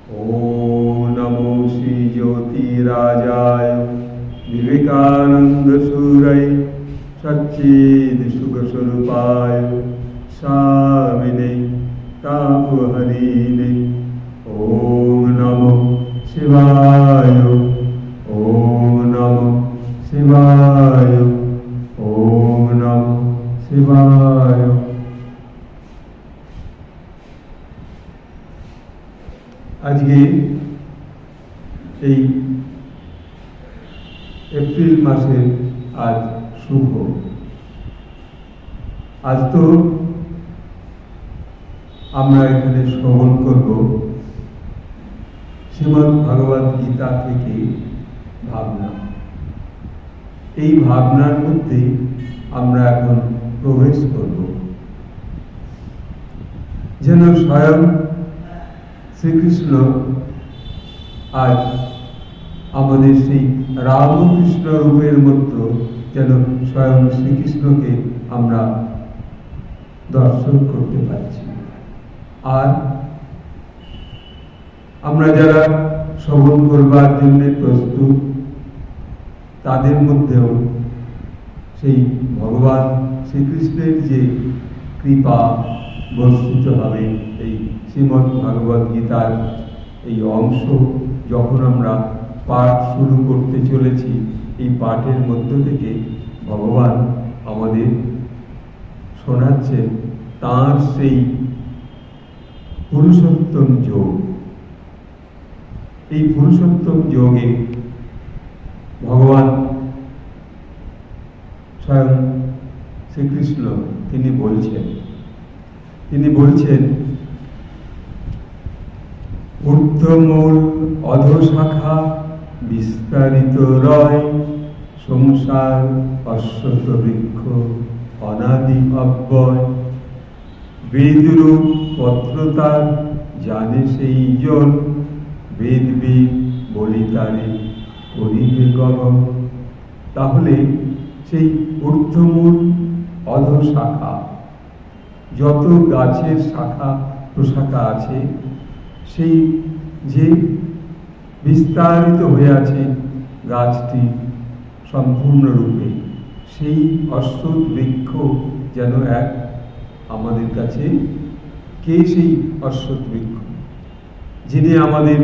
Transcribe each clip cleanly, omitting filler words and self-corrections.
ओम नमो श्री ज्योतिराजाय विवेकानंद सूरय सच्चिद सुख स्वरूपाय स्वामिने तापहरिणे। ओम नमो शिवाय। ओम नमो शिवाय। ओम नमो शिवाय। আজকে এই এপ্রিল মাসের আজ শুভ। আজ তো আমরা এখানে শ্রবণ করব শ্রীমদ্ ভগবদ গীতা থেকে ভাবনা। এই ভাবনার মধ্যে আমরা এখন প্রবেশ করব, যেন স্বয়ং শ্রীকৃষ্ণ আজ আমাদের সেই রামকৃষ্ণ রূপের মতো যেন স্বয়ং শ্রীকৃষ্ণকে আমরা দর্শন করতে পারছি। আর আমরা যারা শ্রবণ করবার জন্য প্রস্তুত, তাদের মধ্যেও সেই ভগবান শ্রীকৃষ্ণের যে কৃপা বর্ষিত হবে, এই শ্রীমদ্ ভগবদ গীতার এই অংশ যখন আমরা পাঠ শুরু করতে চলেছি, এই পাঠের মধ্য থেকে ভগবান আমাদের শোনাচ্ছেন তাঁর সেই পুরুষোত্তম যোগ। এই পুরুষোত্তম যোগে ভগবান স্বয়ং শ্রীকৃষ্ণ তিনি বলছেন ঊর্ধ্বমূল অধোশাখা বিস্তারিত রয়, সংসার অশ্বত বৃক্ষ অনাদি অব্যয়। বেদরূপ পত্রতার জানে সেই জন, বেদবিদ বলি তারে করিবে গগন। তাহলে সেই ঊর্ধ্বমূল অধোশাখা, যত গাছের শাখা প্রশাখা আছে, সেই যে বিস্তারিত হয়ে আছে গাছটি সম্পূর্ণরূপে, সেই অশ্বত বৃক্ষ যেন এক আমাদের কাছে। কে সেই অশ্বত বৃক্ষ? যিনি আমাদের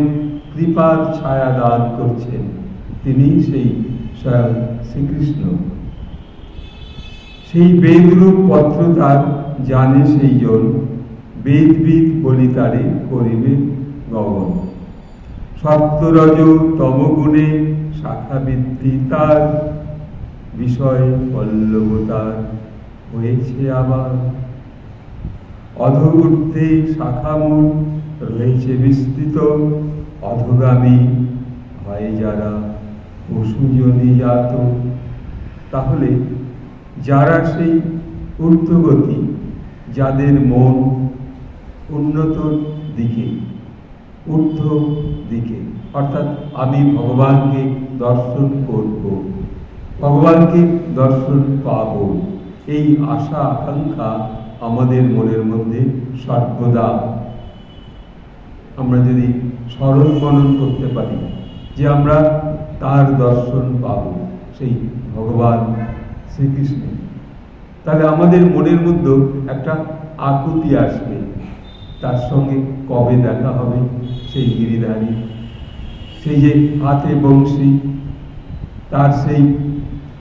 কৃপার ছায়া দান করছেন, তিনি সেই স্বয়ং শ্রীকৃষ্ণ। সেই বেদরূপ পত্র তার জানে সেই জন, বেদবিদ বলি তারে করিবে গগন। সপ্তরজ তমগুণে শাখা বৃদ্ধি তার, বিষয় পল্লবতার হয়েছে আবার। অধোঊর্ধ্বে শাখামূল রয়েছে বিস্তৃত, অধোগামী হয় যারা পশুজনী জাত। তাহলে যারা সেই ঊর্ধ্বগতি, যাদের মন উন্নত দিকে, ঊর্ধ্ব দিকে, অর্থাৎ আমি ভগবানকে দর্শন করব, ভগবানকে দর্শন পাব, এই আশা আকাঙ্ক্ষা আমাদের মনের মধ্যে সর্বদা আমরা যদি স্মরণ মনন করতে পারি যে আমরা তার দর্শন পাব, সেই ভগবান শ্রীকৃষ্ণ, তাহলে আমাদের মনের মধ্যে একটা আকুতি আসবে, তার সঙ্গে কবে দেখা হবে সেই গিরিধারী, সেই যে হাতে বংশী, তার সেই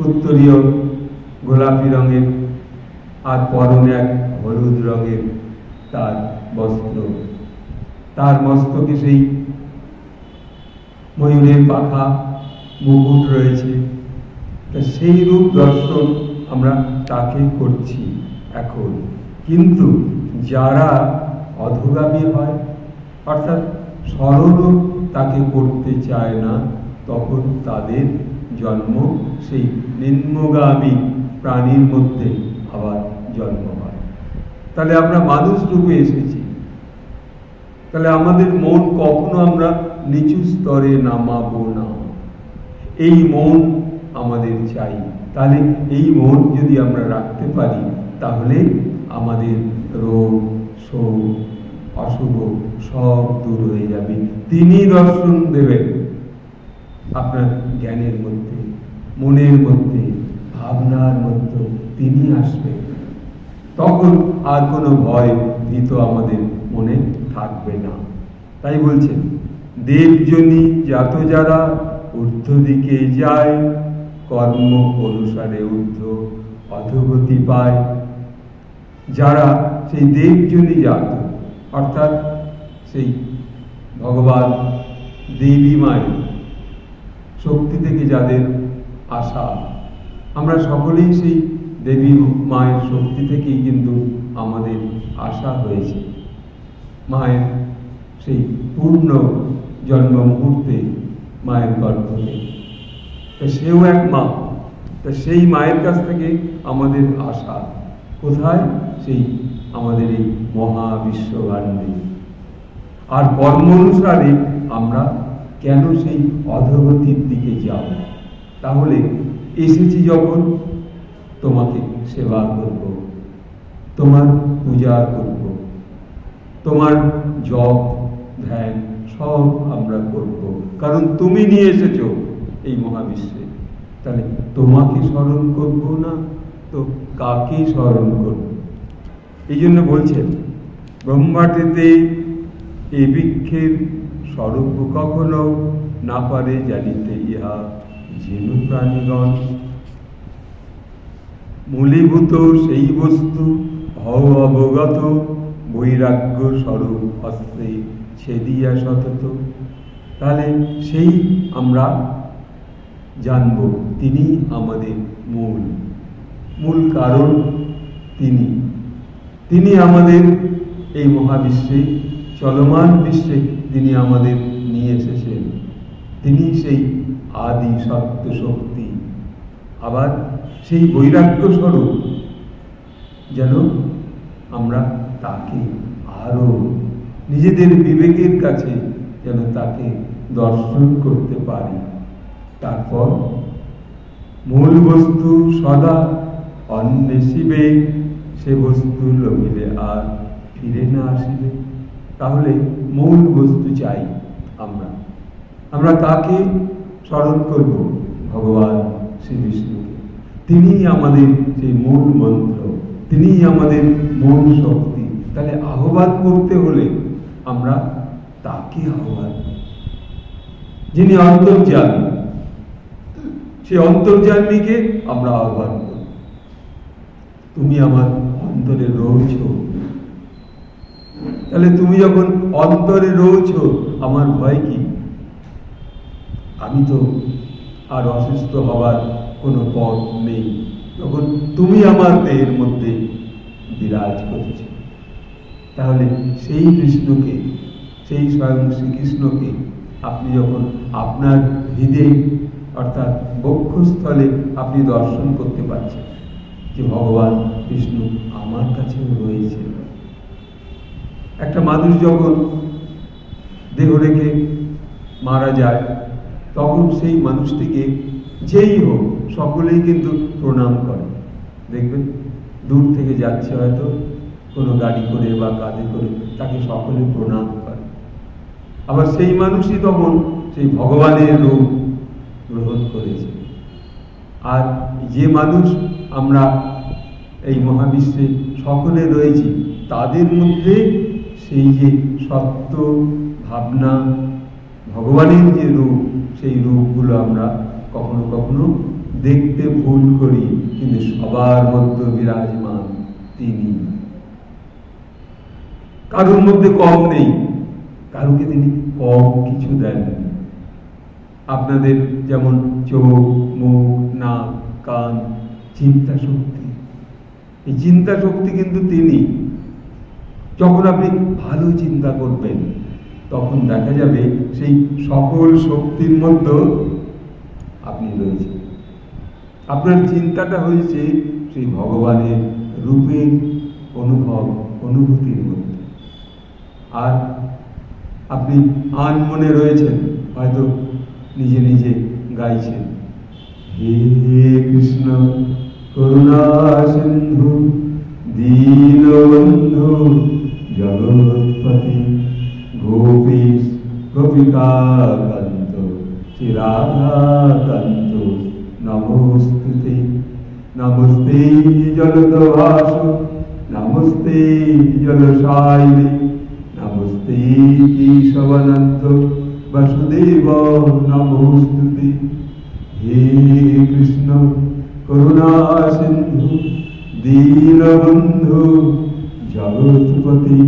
উত্তরীয় গোলাপি রঙের আর পরনে এক হলুদ রঙের তার বস্ত্র, তার মস্তকে সেই ময়ূরের পাখা মুকুট রয়েছে। সেই রূপ দর্শন আমরা তাকে করছি এখন। কিন্তু যারা অধোগামী হয়, অর্থাৎ সরলও তাকে করতে চায় না, তখন তাদের জন্ম সেই নিম্নগামী প্রাণীর মধ্যে আবার জন্ম হয়। তাহলে আমরা মানুষ রূপে এসেছি, তাহলে আমাদের মন কখনো আমরা নিচু স্তরে নামাবো না, এই মন আমাদের চাই। তাহলে এই মন যদি আমরা রাখতে পারি, তাহলে আমাদের রোগ, শোক, অশুভ সব দূর হয়ে যাবে। তিনি দর্শন দেবেন আপনার জ্ঞানের মধ্যে, মনের মধ্যে, ভাবনার মধ্যে তিনি আসবেন। তখন আর কোনো ভয় ভীত আমাদের মনে থাকবে না। তাই বলছেন, দেবজনী জাত যারা ঊর্ধ্ব দিকে যায়, কর্ম অনুসারে ঊর্ধ্ব অধোগতি পায়। যারা সেই দেবজনী জাত, অর্থাৎ সেই ভগবান দেবী মায়ের শক্তি থেকে যাদের আশা, আমরা সকলেই সেই দেবী মায়ের শক্তি থেকেই কিন্তু আমাদের আশা হয়েছে। মায়ের সেই পূর্ণ জন্ম মুহূর্তে মায়ের গর্ভ থেকে, তা সেও এক মা, তা সেই মায়ের কাছ থেকে আমাদের আশা কোথায়? সেই আমাদের এই মহাবিশ্বব্রহ্মাণ্ডে। আর কর্ম অনুসারে আমরা কেন সেই অধোগতির দিকে যাব? তাহলে এসেছি যখন, তোমাকে সেবা করব, তোমার পূজা করব, তোমার জপ ধ্যান সব আমরা করব, কারণ তুমি নিয়ে এসেছো এই মহাবিশ্বে। তাহলে তোমাকে স্মরণ করব না তো কাকে স্মরণ করব? এই জন্য বলছেন, ব্রহ্মাটিতে এ বৃক্ষের স্বরূপ কখনো না পারে জানিতে ইহা যেন প্রাণীগণ। মূলীভূত সেই বস্তু হও অবগত, বৈরাগ্য স্বরূপ হস্তে ছেদিয়া সতত। তাহলে সেই আমরা জানব তিনি আমাদের মূল কারণ। তিনি আমাদের এই মহাবিশ্বে, চলমান বিশ্বে তিনি আমাদের নিয়ে এসেছেন। তিনি সেই আদি সত্য শক্তি। আবার সেই বৈরাগ্য স্বরূপ, যেন আমরা তাকে আরো নিজেদের বিবেকের কাছে যেন তাকে দর্শন করতে পারি। তারপর মূল বস্তু সদা অন্বেষিবে, সে বস্তু লভিলে আর ফিরে না আসিবে। তাহলে মূল বস্তু চাই আমরা তাকে স্মরণ করব, ভগবান শ্রীবিষ্ণুকে। তিনিই আমাদের সেই মূল মন্ত্র, তিনিই আমাদের মূল শক্তি। তাহলে আহ্বান করতে হলে আমরা তাকে আহ্বান, যিনি অন্তর্যামী, সেই অন্তর্যামীকে আমরা আহ্বান করব। তুমি আমার অন্তরে রয়েছ, তাহলে তুমি যখন অন্তরে রয়েছ, আমার ভয় কি? আমি তো আর অসুস্থ হবার কোনো পথ নেই, যখন তুমি আমার দেহের মধ্যে বিরাজ করছ। তাহলে সেই কৃষ্ণকে, সেই স্বয়ং শ্রীকৃষ্ণকে আপনি যখন আপনার হৃদয়ে অর্থাৎ বক্ষস্থলে আপনি দর্শন করতে পারছেন যে ভগবান বিষ্ণু আমার কাছেও রয়েছে। একটা মানুষ যখন দেহ রেখে মারা যায়, তখন সেই মানুষটিকে যেই হোক সকলেই কিন্তু প্রণাম করে। দেখবেন দূর থেকে যাচ্ছে হয়তো কোনো গাড়ি করে বা কাঁধে করে, তাকে সকলে প্রণাম করে। আবার সেই মানুষই তখন সেই ভগবানের রূপ গ্রহণ করেছে। আর যে মানুষ আমরা এই মহাবিশ্বে সকলে রয়েছি, তাদের মধ্যে সেই যে সত্য ভাবনা, ভগবানের যে রূপ, সেই রূপগুলো আমরা কখনো কখনো দেখতে ভুল করি, কিন্তু সবার মধ্যে বিরাজমান তিনি। কারোর মধ্যে কম নেই, কারোকে তিনি কম কিছু দেননি। আপনাদের যেমন চোখ, মুখ, নাক, কান, চিন্তা শক্তি, এই চিন্তা শক্তি কিন্তু তিনি। যখন আপনি ভালো চিন্তা করবেন, তখন দেখা যাবে সেই সকল শক্তির মধ্যে আপনি রয়েছেন। আপনার চিন্তাটা হয়েছে সেই ভগবানের রূপের অনুভূতির মধ্যে। আর আপনি আন মনে রয়েছেন, হয়তো নিজে নিজে গাইছেন, হে কৃষ্ণ করুণা সিন্ধু দীনবন্ধু জগৎপতি গোপীশ গোপিকাকান্ত শ্রী রাধাকান্ত নমস্তুতে। নমস্তে জলদভাস নমস্তে জলশায়িনী নমস্তে কেশবানন্দ বাসুদেব নমস্তুতে। হে কৃষ্ণ করুণা সিন্ধু দীনবন্ধু জগৎপতি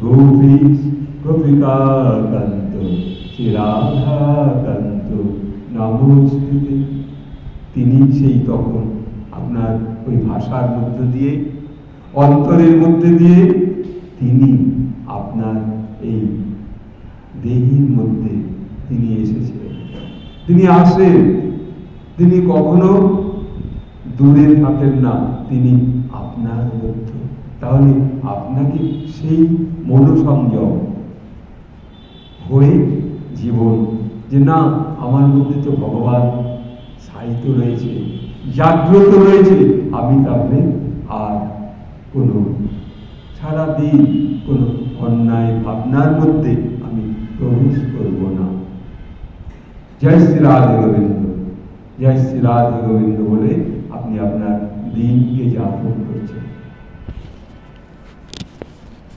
গোপীশ গোপিকাকান্ত শ্রী রাধাকান্ত নমস্তুতে। তিনি সেই তখন আপনার ওই ভাষার মধ্য দিয়ে, অন্তরের মধ্যে দিয়ে তিনি আপনার এই দেহের মধ্যে তিনি এসেছিলেন। তিনি আসেন, তিনি কখনো দূরে থাকেন না, তিনি আপনার মধ্যে। তাহলে আপনাকে সেই মনোসংযম হয়ে জীবন, যে না আমার মধ্যে তো ভগবান সাহিত্য রয়েছে, জাগ্রত রয়েছে, আমি তাহলে আর কোনো সারাদিন কোনো অন্যায় ভাবনার মধ্যে আমি প্রবেশ করব না। জয় শ্রী রাধে গোবিন্দ, জয় শ্রী রাধে গোবিন্দ বলে আপনি আপনার দিনকে যাপন করছেন।